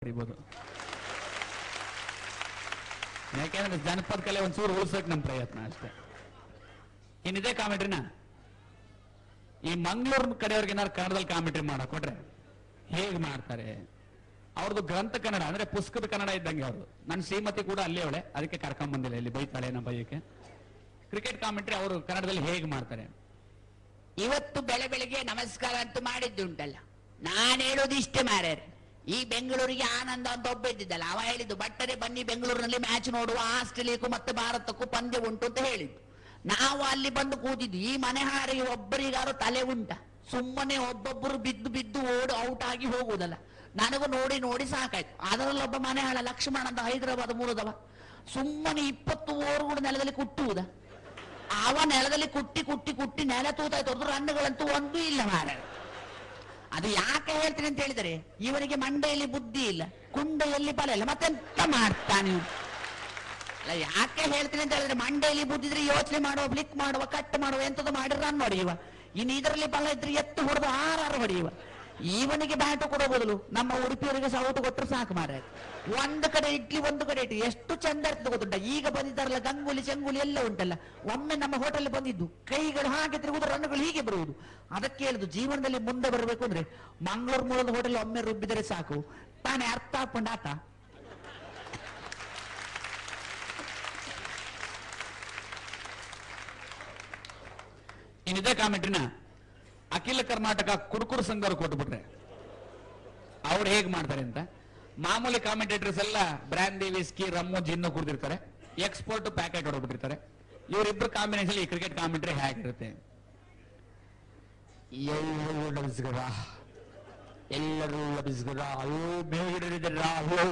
ಬರೀಬಹುದು. ಯಾಕೆಂದ್ರೆ ಜನಪದ ಕಲೆ ಒಂಚೂರು ಉಳಿಸೋಕೆ ನಮ್ಮ ಪ್ರಯತ್ನ ಅಷ್ಟೇ. ಏನಿದೆ ಕಾಮೆಂಟ್ರಿನ ಈ ಮಂಗಳೂರು ಕಡೆಯವ್ರಿಗೆ ಏನಾದ್ರು ಕನ್ನಡದಲ್ಲಿ ಕಾಮೆಂಟ್ರಿ ಮಾಡಕ್ ಕೊಟ್ರೆ ಹೇಗೆ ಮಾಡ್ತಾರೆ? ಅವ್ರದ್ದು ಗ್ರಂಥ ಕನ್ನಡ ಅಂದ್ರೆ ಪುಸ್ತಕದ ಕನ್ನಡ ಇದ್ದಂಗೆ ಅವ್ರದ್ದು. ನನ್ನ ಶ್ರೀಮತಿ ಕೂಡ ಅಲ್ಲೇ ಅವಳೆ, ಅದಕ್ಕೆ ಕರ್ಕೊಂಡ್ ಬಂದಿಲ್ಲ, ಇಲ್ಲಿ ಬೈತಾಳೆ ನಮ್ಮ ಬೈಯಕ್ಕೆ. ಕ್ರಿಕೆಟ್ ಕಾಮೆಂಟ್ರಿ ಅವರು ಕನ್ನಡದಲ್ಲಿ ಹೇಗೆ ಮಾಡ್ತಾರೆ? ಇವತ್ತು ಬೆಳಗ್ಗೆ ನಮಸ್ಕಾರ ಅಂತೂ ಮಾಡಿದ್ದುಂಟಲ್ಲ, ನಾನು ಹೇಳೋದು ಇಷ್ಟೇ ಮಾರ್ಯಾರೆ. ಈ ಬೆಂಗಳೂರಿಗೆ ಆನಂದ ಅಂತ ಒಬ್ಬ ಇದ್ದಿದ್ದಲ್ಲ, ಅವ ಹೇಳಿದ್ದು ಬಟ್ಟರೆ ಬನ್ನಿ ಬೆಂಗಳೂರಿನಲ್ಲಿ ಮ್ಯಾಚ್ ನೋಡುವ, ಆಸ್ಟ್ರೇಲಿಯಾಕ್ಕೂ ಮತ್ತೆ ಭಾರತಕ್ಕೂ ಪಂದ್ಯ ಉಂಟು ಅಂತ ಹೇಳಿದ್ದು. ನಾವು ಅಲ್ಲಿ ಬಂದು ಕೂತಿದ್ವಿ. ಈ ಮನೆ ಹಾರಿಗೆ ಒಬ್ಬರಿಗಾರು ತಲೆ ಉಂಟ? ಸುಮ್ಮನೆ ಒಬ್ಬೊಬ್ಬರು ಬಿದ್ದು ಬಿದ್ದು ಓಡಿ ಔಟ್ ಆಗಿ ಹೋಗುವುದಲ್ಲ. ನನಗೂ ನೋಡಿ ನೋಡಿ ಸಾಕಾಯ್ತು. ಅದರಲ್ಲೊಬ್ಬ ಮನೆ ಹಾಳ ಲಕ್ಷ್ಮಣ ಅಂತ ಹೈದರಾಬಾದ್ ಮೂಲದವ, ಸುಮ್ಮನೆ 20 ಓವರ್ಗಳು ನೆಲದಲ್ಲಿ ಕುಟ್ಟುವುದ. ಅವ ನೆಲದಲ್ಲಿ ಕುಟ್ಟಿ ಕುಟ್ಟಿ ಕುಟ್ಟಿ ನೆಲ ತೂತಾಯ್ತು, ಹೊರತು ರನ್ಗಳಂತೂ ಒಂದೂ ಇಲ್ಲ ಮಾರ. ಅದು ಯಾಕೆ ಹೇಳ್ತೀನಿ ಅಂತ ಹೇಳಿದರೆ, ಇವನಿಗೆ ಮಂಡೆಯಲ್ಲಿ ಬುದ್ಧಿ ಇಲ್ಲ, ಕುಂಡೆಯಲ್ಲಿ ಬಲ ಇಲ್ಲ, ಮತ್ತೆಂತ ಮಾಡ್ತಾನೆ ಅಲ್ಲ. ಯಾಕೆ ಹೇಳ್ತೀನಿ ಅಂತ ಹೇಳಿದ್ರೆ, ಮಂಡೆಯಲ್ಲಿ ಬುದ್ಧಿ ಇದ್ರೆ ಯೋಚನೆ ಮಾಡುವ, ಬ್ಲಿಕ್ ಮಾಡುವ, ಕಟ್ ಮಾಡುವ, ಎಂತದ್ದು ಮಾಡಿ ರನ್ ಹೊಡೆಯುವ. ಇನ್ನು ಇದರಲ್ಲಿ ಬಲ ಇದ್ರೆ ಎತ್ತು ಹೊಡೆದು 6 ಹೊಡೆಯುವ. ಇವನಿಗೆ ಬ್ಯಾಟು ಕೊಡೋ ಬದಲು ನಮ್ಮ ಉಡುಪಿಯವರಿಗೆ ಸೌಟು ಕೊಟ್ಟರು ಸಾಕು ಮಾರ. ಒಂದು ಕಡೆ ಇಡ್ಲಿ ಒಂದು ಕಡೆ ಇಟ್ಟು ಎಷ್ಟು ಚಂದ ಇರ್ತದೆ ಗೊತ್ತುಂಟ. ಈಗ ಬಂದಿದ್ದಾರಲ್ಲ ಗಂಗೂಲಿ ಚಂಗುಲಿ ಎಲ್ಲ ಉಂಟಲ್ಲ, ಒಮ್ಮೆ ನಮ್ಮ ಹೋಟೆಲ್ ಬಂದಿದ್ದು ಕೈಗಳು ಹಾಗೆ ತಿರುಗುದು, ರನ್ನುಗಳು ಹೀಗೆ ಬರುವುದು. ಅದಕ್ಕೆ ಹೇಳುದು, ಜೀವನದಲ್ಲಿ ಮುಂದೆ ಬರಬೇಕು ಅಂದ್ರೆ ಮಂಗಳೂರು ಮೂಲದ ಹೋಟೆಲ್ ಒಮ್ಮೆ ರುಬ್ಬಿದರೆ ಸಾಕು, ತಾನೇ ಅರ್ಥ ಹಾಕೊಂಡು ಆತ. ಇನ್ನಿದೆ ಕಾಮೆಂಟ್ರಿನ ಅಖಿಲ ಕರ್ನಾಟಕ ಕುಡುಕುರು ಸಂಘರು ಕೊಟ್ಬಿಟ್ರೆ ಅವ್ರು ಹೇಗ್ ಮಾಡ್ತಾರೆ ಅಂತ. ಮಾಮೂಲಿ ಕಾಮೆಂಟೇಟರ್ಸ್ ಎಲ್ಲ ಬ್ರಾಂಡಿ, ವಿಸ್ಕಿ, ರಮ್ಮು, ಜಿನ್ನು ಕುಡಿದಿರ್ತಾರೆ, ಎಕ್ಸ್ಪೋರ್ಟ್ ಪ್ಯಾಕೆಟ್ ಹೊಡಬಿಟ್ಟಿರ್ತಾರೆ. ಇವರಿಬ್ರು ಕಾಂಬಿನೇಷನ್ ಈ ಕ್ರಿಕೆಟ್ ಕಾಮೆಂಟ್ರಿ ಹೇಗಿರುತ್ತೆ? ಎಲ್ಲರೂ ಲಭಿಸ್ಕರ, ಎಲ್ಲರೂ ಲಭಿಸ್ಕರ, ಅಯ್ಯೋ ಮೇಲಿಡರಿದ್ದಾರ, ಅಯ್ಯೋ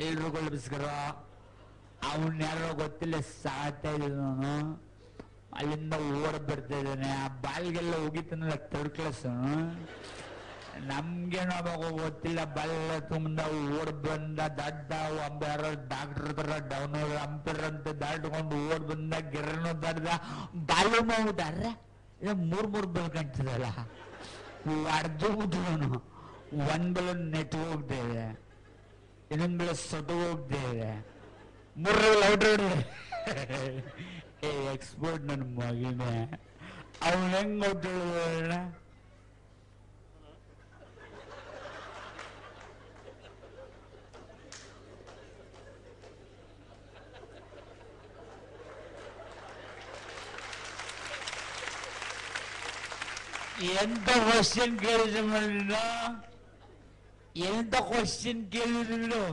ಎಲ್ರಿಗೂ ಲಭಿಸ್ಕರ. ಅವನ್ ಯಾರೋ ಗೊತ್ತಿಲ್ಲ, ಸಾಯ್ತಾ ಇದ್ದೀನಿ ನಾನು. ಅಲ್ಲಿಂದ ಓಡ್ ಬರ್ತಾ ಇದ್ದಾನೆ, ಆ ಬಾಲ್ಗೆಲ್ಲ ಹೋಗಿತ್ತಾನಲ್ಲ 3rd ಕ್ಲಾಸ್. ನಮ್ಗೇನೋ ಗೊತ್ತಿಲ್ಲ, ಬಲ್ಲ ತುಂಬ ಓಡ್ ಬಂದ, ದಡ್ಡ ಯಾರೋ ಡಾಕ್ಟರ್ ತರ ಡೌನ್ ಅಂಪೇರ್ ಅಂತ ದಾಟ್ಕೊಂಡು ಓಡ್ ಬಂದ, ಗಿರನು ದಡ್ದ, ಬಾಲು ಮಾಡ್ಬಿಟ್ಟಾರ. 3 ಬಲ್ ಕಾಣ್ತದಲ್ಲ, ಅರ್ಧ ಬಿಟ್ಟವನು. ಒಂದ್ ಬಲ್ ನೆಟ್ ಹೋಗ್ತೇವೆ, ಇನ್ನೊಂದ್ ಬಲ್ ಸೊಟ್ಟು ಹೋಗ್ತೇವೆ, 3 ಔಟ್ ಹೊಡೆದೆ. ಎಕ್ಸ್ಪೋರ್ಟ್ ನನ್ನ ಮಗಿನೇ, ಅವನ್ ಹೆಂಗ್ ಔಟ್ ಹೊಡೆದ? ಎಂತ ಕ್ವಶನ್ ಕೇಳಿದ ಮಾಡಿದ, ಎಂತ ಕ್ವಶನ್ ಕೇಳಿದ್ರು.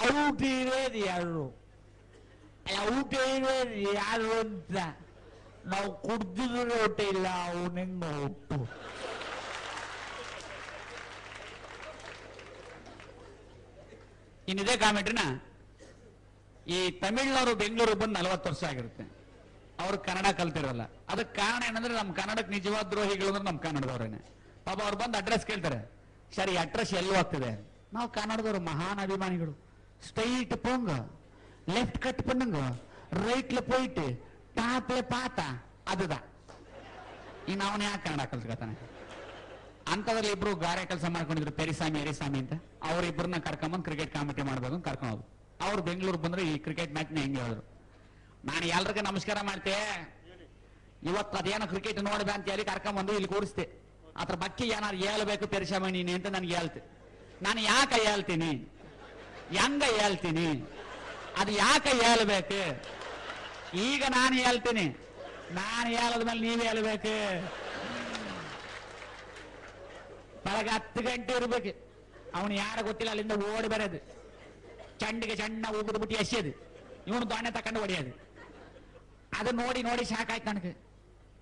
ಔಟ್ ಇರೋದು ಯಾರು, ಔಟ್ ಇರೋದು ಯಾರು ಅಂತ ನಾವು ಕುಡ್ದಿದ್ರು ಔಟ ಇಲ್ಲ, ಅವನಿಂಗ ಔಟು. ಇನ್ನಿದೆ ಕಾಮೆಂಟ್ರಿನ ಈ ತಮಿಳ್ನವರು ಬೆಂಗಳೂರು ಬಂದು 40 ವರ್ಷ ಆಗಿರುತ್ತೆ, ಅವ್ರು ಕನ್ನಡ ಕಲ್ತಿರಲ್ಲ. ಅದಕ್ಕೆ ಕಾರಣ ಏನಂದ್ರೆ, ನಮ್ಮ ಕನ್ನಡಕ್ಕೆ ನಿಜವಾದ ದ್ರೋಹಿಗಳು ಅಂದ್ರೆ ನಮ್ಮ ಕನ್ನಡದವ್ರೇನೆ. ಪಾಪ ಅವ್ರು ಬಂದು ಅಡ್ರೆಸ್ ಕೇಳ್ತಾರೆ, ಸರಿ ಅಡ್ರೆಸ್ ಎಲ್ಲೂ ಆಗ್ತದೆ. ನಾವು ಕನ್ನಡದವರು ಮಹಾನ್ ಅಭಿಮಾನಿಗಳು, ಸ್ಟ್ರೈಟ್ ಪೋಂಗ, ಲೆಫ್ಟ್ ಕಟ್ ಪಣ್ಣಂಗ, ರೈಟ್ಲ ಪೋಯ್ಟ್, ಟಾಪ್ಲೆ ಪಾತ ಅದುದ. ಇನ್ನು ಅವನ ಯಾಕೆ ಕನ್ನಡ ಕಲ್ಸ್ಕೊತಾನೆ? ಅಂತದ್ರಲ್ಲಿ ಇಬ್ರು ಗಾರೆ ಕೆಲಸ ಮಾಡ್ಕೊಂಡಿದ್ರು, ಪೆರಿಸ್ವಾಮಿ ಎರಿಸ್ವಾಮಿ ಅಂತ. ಅವ್ರಿಬ್ರನ್ನ ಕರ್ಕೊಂಬಂದು ಕ್ರಿಕೆಟ್ ಕಾಮೆಂಟ್ರಿ ಮಾಡ್ಬೇಕು ಅಂತ ಕರ್ಕೊಂಡು ಅವ್ರು ಬೆಂಗಳೂರು ಬಂದ್ರೆ ಈ ಕ್ರಿಕೆಟ್ ಮ್ಯಾಚ್ನ ಹೆಂಗೆ ಹೇಳಿದ್ರು, ನಾನು ಎಲ್ರಿಗೂ ನಮಸ್ಕಾರ ಮಾಡ್ತೆ, ಇವತ್ತು ಅದೇನೋ ಕ್ರಿಕೆಟ್ ನೋಡ್ಬೆ ಅಂತ ಹೇಳಿ ಕರ್ಕೊಂಬಂದು ಇಲ್ಲಿ ಕೂರಿಸ್ತೆ. ಅದ್ರ ಬಗ್ಗೆ ಏನಾರು ಹೇಳ್ಬೇಕು ಪೆರಿಸ್ವಾಮಿ ನೀನೆ ಅಂತ ನನ್ಗೆ ಹೇಳ್ತೆ. ನಾನು ಯಾಕೆ ಹೇಳ್ತೀನಿ, ಹೆಂಗ ಹೇಳ್ತೀನಿ, ಅದು ಯಾಕೆ ಹೇಳ್ಬೇಕು? ಈಗ ನಾನು ಹೇಳ್ತೀನಿ, ನಾನು ಹೇಳದ್ಮೇಲೆ ನೀವೇ ಹೇಳ್ಬೇಕು. ಬೆಳಗ್ಗೆ 10 ಗಂಟೆ ಇರ್ಬೇಕು, ಅವನು ಯಾರ ಗೊತ್ತಿಲ್ಲ ಅಲ್ಲಿಂದ ಓಡಿ ಬರೋದು, ಚಂಡಿಗೆ ಚಣ್ಣ ಉಗಿದು ಬಿಟ್ಟು ಎಸೆಯೋದು, ಇವನು ದೊಣ್ಣೆ ತಕೊಂಡು ಹೊಡೆಯೋದು. ಅದು ನೋಡಿ ನೋಡಿ ಸಾಕಾಯ್ತು ನನಗೆ.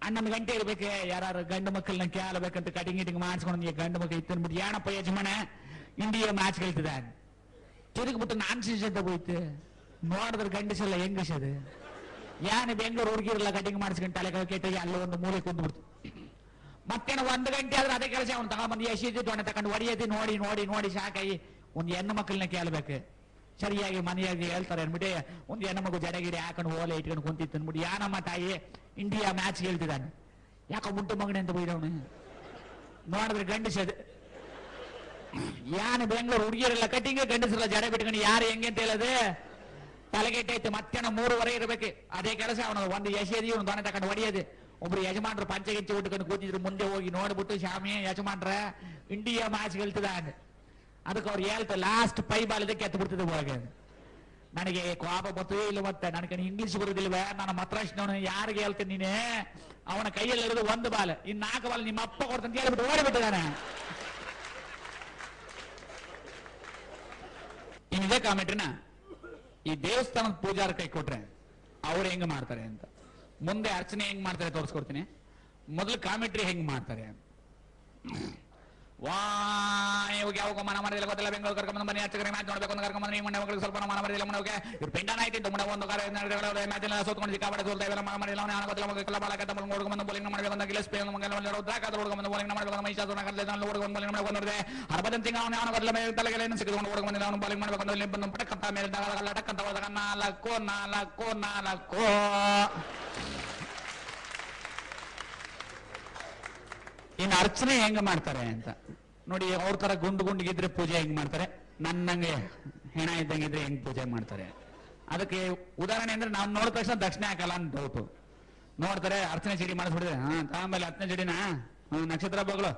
11 ಗಂಟೆ ಇರ್ಬೇಕು, ಯಾರು ಗಂಡು ಮಕ್ಕಳನ್ನ ಕೇಳಬೇಕಂತ ಕಟಿಂಗ್ ಗಿಟಿಂಗ್ ಮಾಡಿಸ್ಕೊಂಡು ಗಂಡು ಮಕ್ಕಳು ಇತ್ತನ್ಬಿಟ್ಟು ಏನಪ್ಪ ಯಜಮಾನ ಇಂಡಿಯಾ ಮ್ಯಾಚ್ ಗೆಲ್ತಿದ ತಿರುಗ್ಬಿಟ್ಟು ನಾನ್ ಸೀಸ್ ಅಂತ ಹೋಯ್ತು. ನೋಡಿದ್ರೆ ಗಂಡಸಲ್ಲ ಹೆಂಗಸದು, ಏನು ಬೆಂಗಳೂರು ಹುಡುಗಿರಲ್ಲ ಕಟಿಂಗ್ ಮಾಡಿಸ್ಕೊಂಡು ತಲೆ ಕೆಟ್ಟಿಗೆ ಅಲ್ಲಿ ಒಂದು ಮೂಲೆ ಕುಂದ್ಬಿಡ್ತು. ಮತ್ತೇನು 1 ಗಂಟೆ ಆದ್ರೆ ಅದೇ ಕೆಲಸ ಅವ್ನು ತಗೊಂಡ್ಬಂದು ಎಸೆದು ದೊಣ್ಣೆ ತಗೊಂಡು ಹೊಡೆಯೋದು ನೋಡಿ ನೋಡಿ ನೋಡಿ ಸಾಕಾಗಿ ಒಂದು ಹೆಣ್ಣು ಮಕ್ಕಳನ್ನ ಕೇಳಬೇಕು. ಸರಿಯಾಗಿ ಮನೆಯಾಗಿ ಹೇಳ್ತಾರೆ ಅನ್ಬಿಟ್ಟು ಒಂದು ಹೆಣ್ಣು ಮಗು ಜಡಗಿರಿ ಹಾಕೊಂಡು ಓಲೆ ಇಟ್ಕೊಂಡು ಕುಂತಿತ್ತು ಅನ್ಬಿಟ್ಟು, ಯಾನಮ್ಮ ತಾಯಿ ಇಂಡಿಯಾ ಮ್ಯಾಚ್ ಹೇಳ್ತಿದ್ದಾನೆ, ಯಾಕೋ ಮುಂಟು ಮಗನೆ ಅಂತ ಬೈದವನು. ನೋಡಿದ್ರೆ ಗಂಡಸದು ಯಾನು ಬೆಂಗಳೂರು ಹುಡುಗಿಯರೆಲ್ಲ ಕಟ್ಟಿಂಗ್ ಗಂಡಸರೆಲ್ಲ ಜಡೆ ಬಿಟ್ಕೊಂಡು ಯಾರು ಹೆಂಗೆ ಅಂತ ಹೇಳದೆ ತಲೆಗೆಟ್ಟೈತೆ. ಮಧ್ಯಾಹ್ನ 3:30 ಇರ್ಬೇಕು. ಅದೇ ಕೆಲಸ ಅವನು ಒಂದು ಎಸೆದಿ ಒಂದು ದೊಣ್ಣೆ ತಗೊಂಡು ಹೊಡಿಯೋದು. ಒಬ್ರು ಯಜಮಾನ್ರು ಪಂಚಗಿಂಚಿ ಉಟ್ಕೊಂಡು ಕೂತಿದ್ರು. ಮುಂದೆ ಹೋಗಿ ನೋಡ್ಬಿಟ್ಟು ಶಾಮಿ ಯಜಮಾನ್ರ ಇಂಡಿಯಾ ಮ್ಯಾಚ್ ಗೆಲ್ತದ ಅಂದ್. ಅದಕ್ಕೆ ಅವ್ರು ಹೇಳ್ತಾರೆ ಲಾಸ್ಟ್ ಪೈ ಬಾಲ್ ಇದಕ್ಕೆ ಎತ್ತು ಬಿಡ್ತದೆ ಹೋಗಿ. ನನಗೆ ಕೋಪ ಬರ್ತದೆ ಇಲ್ಲ ಮತ್ತೆ ನನಗೆ ಇಂಗ್ಲಿಷ್ ಬರುದಿಲ್ವೇ, ನಾನು ಮದ್ರಾಸ್ನವನು ಯಾರಿಗೆ ಹೇಳ್ತೇನೆ ನೀನೆ, ಅವನ ಕೈಯಲ್ಲಿ ಇರೋದು 1 ಬಾಲ್, ಇನ್ನು 4 ಬಾಲ್ ನಿಮ್ಮ ಅಪ್ಪ ಕೊಡ್ತಂತ ಹೇಳ್ಬಿಟ್ಟು ಓಡಿಬಿಟ್ಟಿದ್ದಾನೆ. ಇನ್ನಿದೆ ಕಾಮೆಂಟ್ರಿನ ಈ ದೇವಸ್ಥಾನದ ಪೂಜಾರ ಕೈ ಕೊಟ್ರೆ ಅವ್ರು ಹೆಂಗ್ ಮಾಡ್ತಾರೆ ಅಂತ, ಮುಂದೆ ಅರ್ಚನೆ ಹೆಂಗ್ ಮಾಡ್ತಾರೆ ತೋರಿಸ್ಕೊಡ್ತೀನಿ. ಮೊದಲು ಕಾಮೆಂಟ್ರಿ ಹೆಂಗ್ ಮಾಡ್ತಾರೆ. ಯಾವ ಮನ ಮರದಿಲ್ಲ ಗೊತ್ತಿಲ್ಲ, ಬೆಂಗಳೂರು ಕರ್ಕೊಂಡ್ ಬನ್ನಿ ಅರ್ಚಕರಿಗೆ ಮ್ಯಾಚ್ ನೋಡ್ಬೇಕು ಅಂತ ಕರ್ಕೊಂಡ್ ಬಂದು ಮುಂದೆ ಮಕ್ಕಳಿಗೆ ಸ್ವಲ್ಪ ಮನ ಮರದಿಲ್ಲ ಮುಂದೆ ಇವ್ರು ಪಿಂಡನ ಆಯ್ತಿತ್ತು ಮುಂದೆ ಒಂದು ಮ್ಯಾಚ್ ಎಲ್ಲ ಸೋತ್ಕೊಂಡು ಸಿಕ್ಕಾಪಟ್ಟೆ ಸೋಲ್ತಾ ಇದ್ದಾರೆ. ಮನ ಮರದಿಲ್ಲ ಅವನ ಗೊತ್ತಿಲ್ಲ ಮಕ್ಕಳ ಬಾಳ ಕಟ್ಟ ಹುಡುಗ ಬಂದು ಬೌಲಿಂಗ್ ಮಾಡಬೇಕು ಅಂತ ಗಿಲಸ್ ಪೇ ದಾಖಾದ ಹುಡುಗ ಬಂದು ಬೌಲಿಂಗ್ ಮಾಡಬೇಕು ಮೈಸಾಸುರ ಹುಡುಗ ಬೌಲಿಂಗ್ ಮಾಡಬೇಕು ನೋಡಿದೆ. ಹರ್ಭಜನ್ ಸಿಂಗ್ ಅವನ ಗೊತ್ತಿಲ್ಲ ತಲೆಗೆಲ್ಲ ಸಿಕ್ಕಿಕೊಂಡು ಹುಡುಗ ಬಂದಿಲ್ಲ ಅವನು ಬೌಲಿಂಗ್ ಮಾಡಬೇಕು ಅಂತ ಬಂದು ಪಟಕ್ಕಂತ ಮೇಲೆ ಟಕ್ಕಂತ ಹೋದಾಗ 4 ಇನ್ನು ಅರ್ಚನೆ ಹೆಂಗ ಮಾಡ್ತಾರೆ ಅಂತ ನೋಡಿ. ಅವ್ರ ತರ ಗುಂಡಿಗಿದ್ರೆ ಪೂಜೆ ಹೆಂಗ್ ಮಾಡ್ತಾರೆ, ನನ್ನಂಗೆ ಹೆಣ ಇದ್ದಂಗಿದ್ರೆ ಹೆಂಗ್ ಪೂಜೆ ಮಾಡ್ತಾರೆ. ಅದಕ್ಕೆ ಉದಾಹರಣೆ ಅಂದ್ರೆ ನಾವು ನೋಡಿದ ತಕ್ಷಣ ದಕ್ಷಿಣ ಹಾಕಲ್ಲ ಅಂತ ಡೌಟು. ನೋಡ್ತಾರೆ ಅರ್ಚನೆ ಚೀಟಿ ಮಾಡಿಸ್ಬಿಡಿದೆ. ಆಮೇಲೆ 10ನೇ ಚೀಟಿನ ನಕ್ಷತ್ರ ಹಬ್ಬಗಳು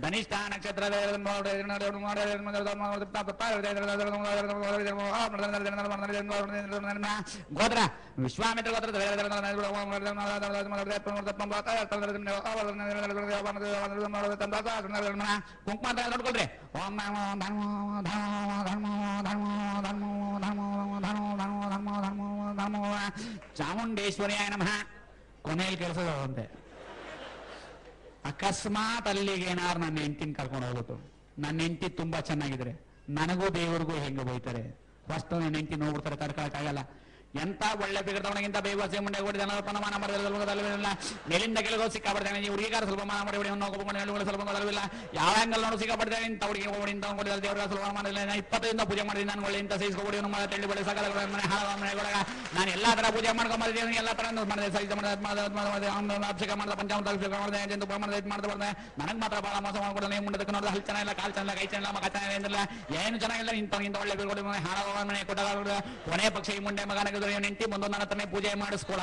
ಧನಿಷ್ಠ ನಕ್ಷತ್ರ ಗೋತ್ರ ವಿಶ್ವಾಮಿತ್ರ ಗೋತ್ರ ಕುಂಕುಮ ಅಂತ ನೋಡ್ಕೊಳ್ರಿ. ಓಂ ನಮೋ ಧರ್ಮೋ ಧರ್ಮೋ ಧರ್ಮೋ ಧರ್ಮೋ ಧರ್ಮೋ ಧರ್ಮೋ ಧರ್ಮೋ ಧರ್ಮೋ ಧರ್ಮೋ ಧರ್ಮೋ ಧರ್ಮೋ ಚಾಮುಂಡೇಶ್ವರಿಯಾಯ ನಮಃ. ಕೊನೆಯಲ್ಲಿ ಕೆಲಸದಂತೆ ಅಕಸ್ಮಾತ್ ಅಲ್ಲಿಗೆ ಏನಾರು ನನ್ನ ಹೆಂಡತಿನ ಕರ್ಕೊಂಡು ಹೋಗ್ಬಿಟ್ಟು ನನ್ನ ಹೆಂಡತಿ ತುಂಬಾ ಚೆನ್ನಾಗಿದ್ರೆ ನನಗೂ ದೇವರಿಗೂ ಹೆಂಗ ಬೈತಾರೆ. ಫಸ್ಟ್ ನನ್ನ ಹೆಂಡತಿ ನೋಡ್ಬಿಡ್ತಾರೆ, ತಡ್ಕೊಳಕ್ಕಾಗಲ್ಲ. ಎಂತ ಒಳ್ಳೆ ಬಿಗಡ್ತವನಿಗಿಂತ ಬೇವಾಸಿ ಮುಂಡೆ ಓಡಿದ ಮಾನ ಮರದಲ್ಲ ಮೇಲಿಂದ ಕೆಳಗೋ ಸಿಕ್ಕಾಪಡ್ತೇನೆ. ಈ ಹುಡುಗಿಗಾರ ಸ್ವಲ್ಪ ಮಾನ ಮಾಡಿ ಹೋಗಿ ಸ್ವಲ್ಪ ಮೊದಲಿಲ್ಲ. ಯಾವ ಆಂಗಲ್ ನೋಡು ಸಿಕ್ಕಾಪಡ್ತೇನೆ. ಇಂಥ ಹುಡುಗಿ ಓಡಿ ಇಂಥ ಕೊಡಿದ ದೇವರ ಸ್ವಲ್ಪ ಮಾಡಿಲ್ಲ. 20 ಪೂಜೆ ಮಾಡಿದ ನಾನು ಒಳ್ಳೆ ಇಂಥ ಸೈಜ್ ಕೊಡಿ ತೆಳ್ಳಿ ಬಳೆ ಸಕಲ ಮನೆಗೊಳಗ ನಾನು ಎಲ್ಲಾ ತರ ಪೂಜೆ ಮಾಡ್ಕೊಂಡ್ಬಂದಿದ್ದೀನಿ. ಎಲ್ಲ ತರ ಮಾಡಿದೆ, ಸೈಜ್ ಅಭಿಷೇಕ ಮಾಡಿದ, ಪಂಚಾಮೃತ ಅಭಿಷೇಕ ಮಾಡಿದೆ, ಜಂತು ಮಾಡಿದೆ, ಮಾಡ್ತಾ ಬರ್ದೆ. ನನಗೆ ಮಾತ್ರ ಬಹಳ ಮೋಸ ಮಾಡ್ಕೊಡೋದು. ನೀವು ಮುಂದಕ್ಕೆ ನೋಡಿದ್ರೆ ಹಲ್ ಚೆನ್ನಾಗಿಲ್ಲ, ಕಾಲ್ ಚೆನ್ನಾಗಿಲ್ಲ, ಕೈ ಚೆನ್ನಾಗಿಲ್ಲ, ಮಗ ಚೆನ್ನಾಗಿಲ್ಲ, ಏನು ಚೆನ್ನಾಗಿಲ್ಲ. ಇಂಥ ಒಳ್ಳೆ ಬೀಳ್ಕೊಡಿ ಹಾಳ ಮನೆ ಕೊಟ್ಟಾಗ ಕೊನೆ ಪಕ್ಷ ಈ ಮುಂಡೆ ಮಗನ ಹೆಂಡತಿ ಮುಂದೊಂದು ನನ್ನ ಹತ್ರನೇ ಪೂಜೆ ಮಾಡಿಸ್ಕೊಳ.